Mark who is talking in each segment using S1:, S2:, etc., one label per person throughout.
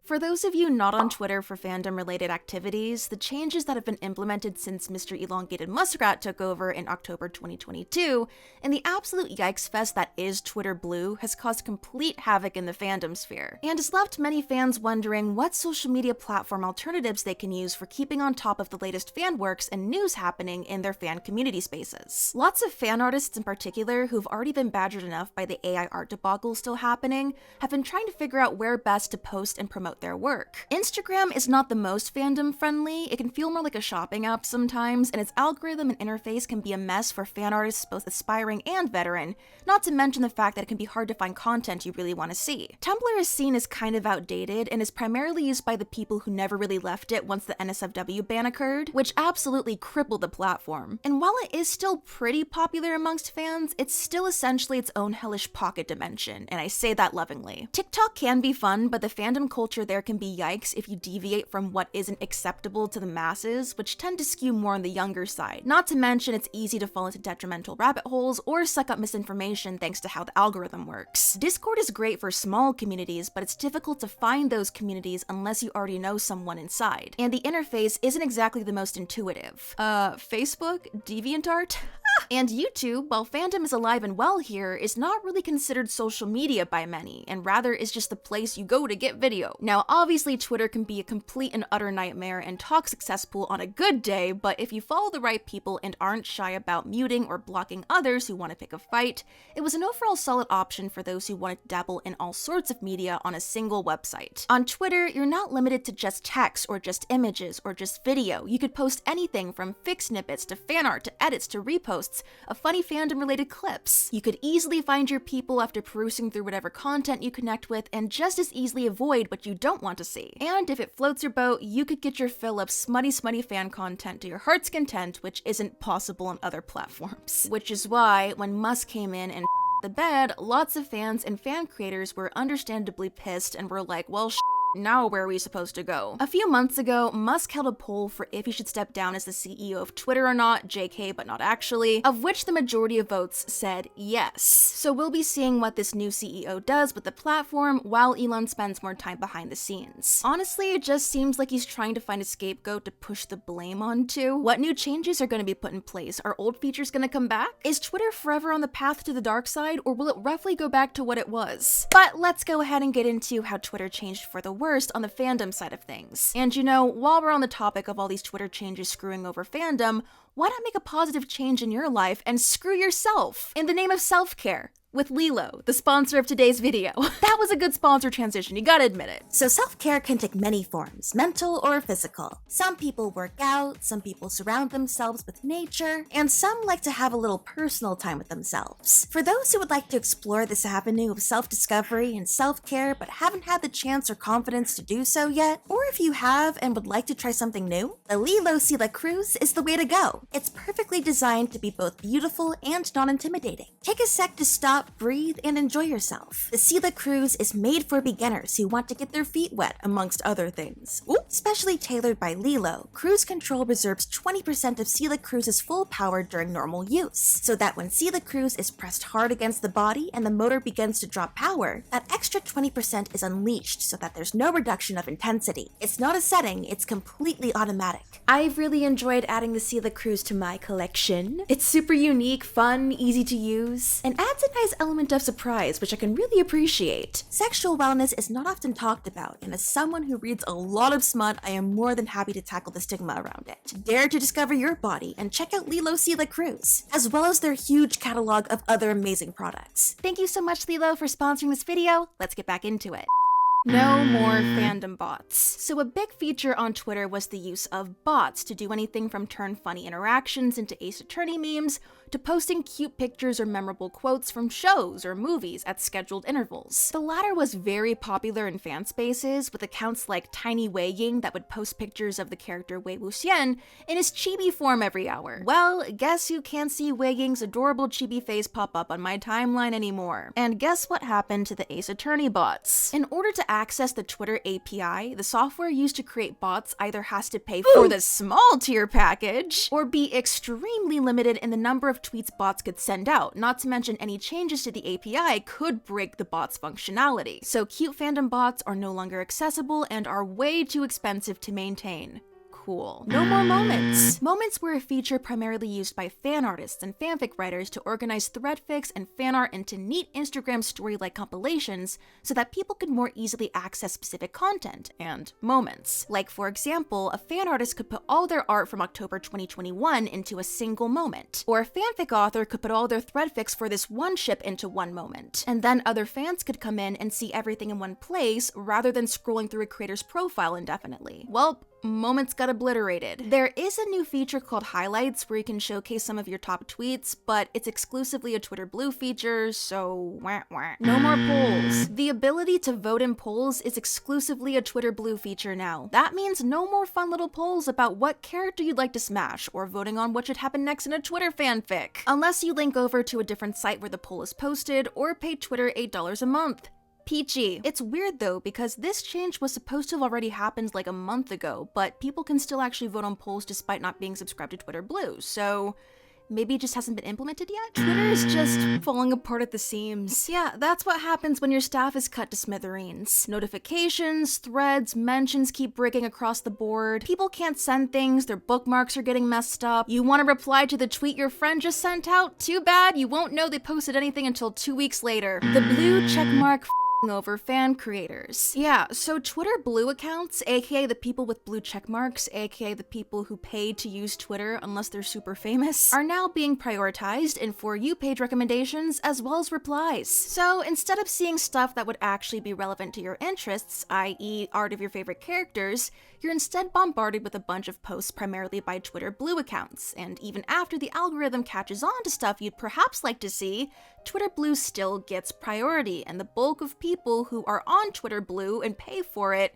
S1: For those of you not on Twitter for fandom-related activities, the changes that have been implemented since Mr. Elongated Muskrat took over in October 2022, and the absolute yikes fest that is Twitter Blue has caused complete havoc in the fandom sphere, and has left many fans wondering what social media platform alternatives they can use for keeping on top of the latest fan works and news happening in their fan community spaces. Lots of fan artists in particular, who've already been badgered enough by the AI art debacle still happening, have been trying to figure out where best to post and promote their work. Instagram is not the most fandom friendly. It can feel more like a shopping app sometimes, and its algorithm and interface can be a mess for fan artists both aspiring and veteran, not to mention the fact that it can be hard to find content you really want to see. Tumblr is seen as kind of outdated and is primarily used by the people who never really left it once the NSFW ban occurred, which absolutely crippled the platform. And while it is still pretty popular amongst fans, it's still essentially its own hellish pocket dimension, and I say that lovingly. TikTok can be fun, but the fandom culture there can be yikes if you deviate from what isn't acceptable to the masses, which tend to skew more on the younger side. Not to mention it's easy to fall into detrimental rabbit holes or suck up misinformation thanks to how the algorithm works. Discord is great for small communities, but it's difficult to find those communities unless you already know someone inside. And the interface isn't exactly the most intuitive. Facebook? DeviantArt? And YouTube, while fandom is alive and well here, is not really considered social media by many, and rather is just the place you go to get video. Now, obviously Twitter can be a complete and utter nightmare and toxic cesspool on a good day, but if you follow the right people and aren't shy about muting or blocking others who want to pick a fight, it was an overall solid option for those who wanted to dabble in all sorts of media on a single website. On Twitter, you're not limited to just text or just images or just video. You could post anything from fic snippets to fan art to edits to reposts of funny fandom-related clips. You could easily find your people after perusing through whatever content you connect with and just as easily avoid what you don't want to see. And if it floats your boat, you could get your fill of smutty fan content to your heart's content, which isn't possible on other platforms. Which is why, when Musk came in and the bed, lots of fans and fan creators were understandably pissed and were like, well, now where are we supposed to go? A few months ago, Musk held a poll for if he should step down as the CEO of Twitter or not, JK but not actually, of which the majority of votes said yes. So we'll be seeing what this new CEO does with the platform while Elon spends more time behind the scenes. Honestly, it just seems like he's trying to find a scapegoat to push the blame onto. What new changes are going to be put in place? Are old features going to come back? Is Twitter forever on the path to the dark side, or will it roughly go back to what it was? But let's go ahead and get into how Twitter changed for the worst on the fandom side of things. And you know, while we're on the topic of all these Twitter changes screwing over fandom, why not make a positive change in your life and screw yourself in the name of self-care? With Lilo, the sponsor of today's video. That was a good sponsor transition, you gotta admit it.
S2: So self-care can take many forms, mental or physical. Some people work out, some people surround themselves with nature, and some like to have a little personal time with themselves. For those who would like to explore this avenue of self-discovery and self-care but haven't had the chance or confidence to do so yet, or if you have and would like to try something new, the Lilo Sela Cruise is the way to go. It's perfectly designed to be both beautiful and non-intimidating. Take a sec to stop, breathe, and enjoy yourself. The Sela Cruise is made for beginners who want to get their feet wet, amongst other things. Specially tailored by Lilo, Cruise Control reserves 20% of Sela Cruise's full power during normal use, so that when Sela Cruise is pressed hard against the body and the motor begins to drop power, that extra 20% is unleashed so that there's no reduction of intensity. It's not a setting, it's completely automatic.
S1: I've really enjoyed adding the Sela Cruise to my collection. It's super unique, fun, easy to use, and adds a nice element of surprise, which I can really appreciate.
S2: Sexual wellness is not often talked about, and as someone who reads a lot of smut, I am more than happy to tackle the stigma around it. Dare to discover your body and check out Lilo Sela Cruise, as well as their huge catalog of other amazing products.
S1: Thank you so much, Lilo, for sponsoring this video. Let's get back into it. No more fandom bots. So a big feature on Twitter was the use of bots to do anything from turn funny interactions into Ace Attorney memes, to posting cute pictures or memorable quotes from shows or movies at scheduled intervals. The latter was very popular in fan spaces, with accounts like Tiny Wei Ying that would post pictures of the character Wei Wuxian in his chibi form every hour. Well, guess who can't see Wei Ying's adorable chibi face pop up on my timeline anymore? And guess what happened to the Ace Attorney bots? In order to access the Twitter API, the software used to create bots either has to pay for the small tier package, or be extremely limited in the number of of tweets bots could send out, not to mention any changes to the API could break the bot's functionality. So cute fandom bots are no longer accessible and are way too expensive to maintain. Cool. No more moments. Moments were a feature primarily used by fan artists and fanfic writers to organize thread fics and fan art into neat Instagram story-like compilations so that people could more easily access specific content and moments. Like, for example, a fan artist could put all their art from October 2021 into a single moment, or a fanfic author could put all their thread fics for this one ship into one moment, and then other fans could come in and see everything in one place rather than scrolling through a creator's profile indefinitely. Well, moments got obliterated. There is a new feature called Highlights where you can showcase some of your top tweets, but it's exclusively a Twitter Blue feature, so wah wah. No more polls. The ability to vote in polls is exclusively a Twitter Blue feature now. That means no more fun little polls about what character you'd like to smash, or voting on what should happen next in a Twitter fanfic. Unless you link over to a different site where the poll is posted, or pay Twitter $8 a month. Peachy. It's weird though, because this change was supposed to have already happened like a month ago, but people can still actually vote on polls despite not being subscribed to Twitter Blue, so maybe it just hasn't been implemented yet? Twitter is just falling apart at the seams. Yeah, that's what happens when your staff is cut to smithereens. Notifications, threads, mentions keep breaking across the board. People can't send things, their bookmarks are getting messed up. You want to reply to the tweet your friend just sent out? Too bad, you won't know they posted anything until 2 weeks later. The blue checkmark over fan creators. Yeah, so Twitter Blue accounts, aka the people with blue checkmarks, aka the people who pay to use Twitter unless they're super famous, are now being prioritized in For You page recommendations as well as replies. So instead of seeing stuff that would actually be relevant to your interests, i.e. art of your favorite characters, you're instead bombarded with a bunch of posts primarily by Twitter Blue accounts, and even after the algorithm catches on to stuff you'd perhaps like to see, Twitter Blue still gets priority, and the bulk of people who are on Twitter Blue and pay for it,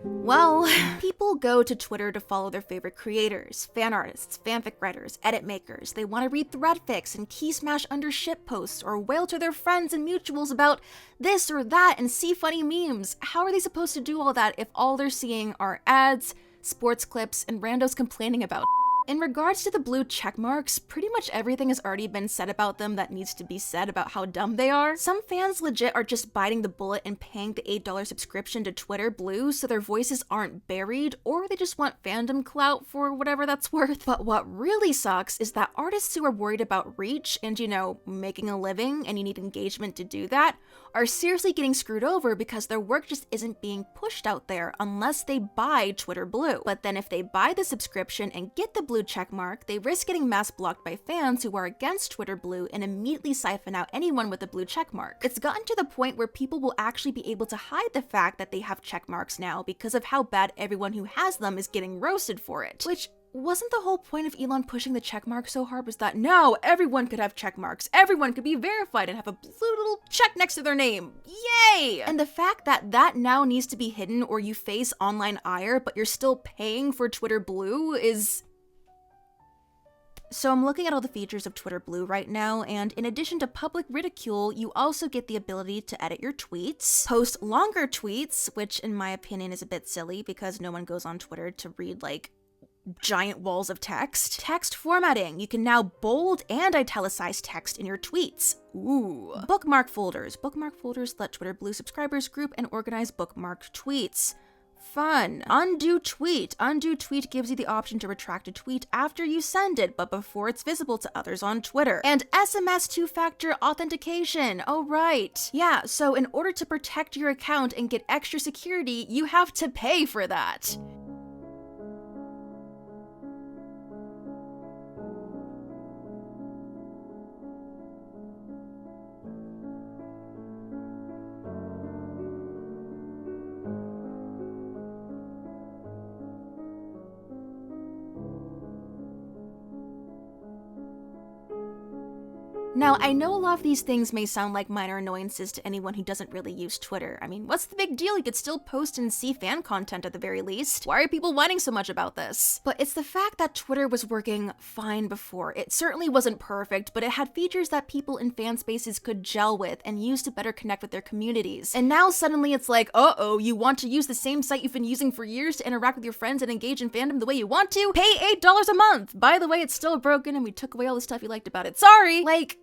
S1: well, people go to Twitter to follow their favorite creators, fan artists, fanfic writers, edit makers. They want to read thread fics and key smash under ship posts or wail to their friends and mutuals about this or that and see funny memes. How are they supposed to do all that if all they're seeing are ads, sports clips, and randos complaining about? In regards to the blue checkmarks, pretty much everything has already been said about them that needs to be said about how dumb they are. Some fans legit are just biting the bullet and paying the $8 subscription to Twitter Blue so their voices aren't buried, or they just want fandom clout for whatever that's worth. But what really sucks is that artists who are worried about reach and, you know, making a living and you need engagement to do that, are seriously getting screwed over because their work just isn't being pushed out there unless they buy Twitter Blue. But then if they buy the subscription and get the blue checkmark, they risk getting mass blocked by fans who are against Twitter Blue and immediately siphon out anyone with a blue checkmark. It's gotten to the point where people will actually be able to hide the fact that they have checkmarks now because of how bad everyone who has them is getting roasted for it. Which wasn't the whole point of Elon pushing the checkmark so hard was that no, everyone could have checkmarks, everyone could be verified and have a blue little check next to their name. Yay! And the fact that that now needs to be hidden or you face online ire but you're still paying for Twitter Blue is... So I'm looking at all the features of Twitter Blue right now, and in addition to public ridicule, you also get the ability to edit your tweets, post longer tweets, which in my opinion is a bit silly because no one goes on Twitter to read like giant walls of text. Text formatting. You can now bold and italicize text in your tweets. Ooh. Bookmark folders. Bookmark folders let Twitter Blue subscribers group and organize bookmarked tweets. Fun. Undo tweet. Undo tweet gives you the option to retract a tweet after you send it, but before it's visible to others on Twitter. And SMS two-factor authentication. Oh, right. Yeah, so in order to protect your account and get extra security, you have to pay for that. Now, I know a lot of these things may sound like minor annoyances to anyone who doesn't really use Twitter. I mean, what's the big deal? You could still post and see fan content at the very least. Why are people whining so much about this? But it's the fact that Twitter was working fine before. It certainly wasn't perfect, but it had features that people in fan spaces could gel with and use to better connect with their communities. And now suddenly it's like, uh-oh, you want to use the same site you've been using for years to interact with your friends and engage in fandom the way you want to? Pay $8 a month! By the way, it's still broken and we took away all the stuff you liked about it. Sorry! Like,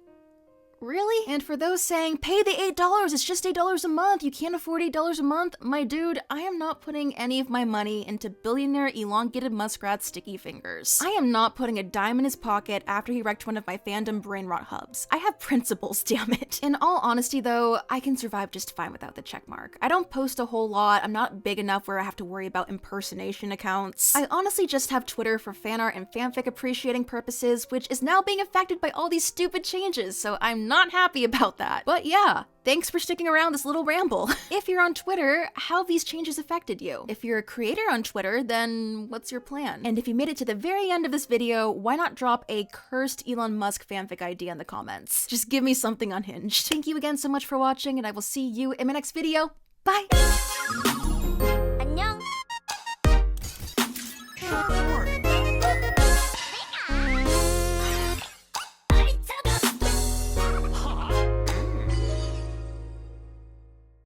S1: really? And for those saying, pay the $8, it's just $8 a month, you can't afford $8 a month, my dude, I am not putting any of my money into billionaire elongated muskrat's sticky fingers. I am not putting a dime in his pocket after he wrecked one of my fandom brain rot hubs. I have principles, damn it. In all honesty though, I can survive just fine without the checkmark. I don't post a whole lot, I'm not big enough where I have to worry about impersonation accounts. I honestly just have Twitter for fan art and fanfic appreciating purposes, which is now being affected by all these stupid changes, so I'm not happy about that. But yeah, thanks for sticking around this little ramble. If you're on Twitter, how have these changes affected you? If you're a creator on Twitter, then what's your plan? And if you made it to the very end of this video, why not drop a cursed Elon Musk fanfic idea in the comments? Just give me something unhinged. Thank you again so much for watching, and I will see you in my next video. Bye!
S2: 안녕.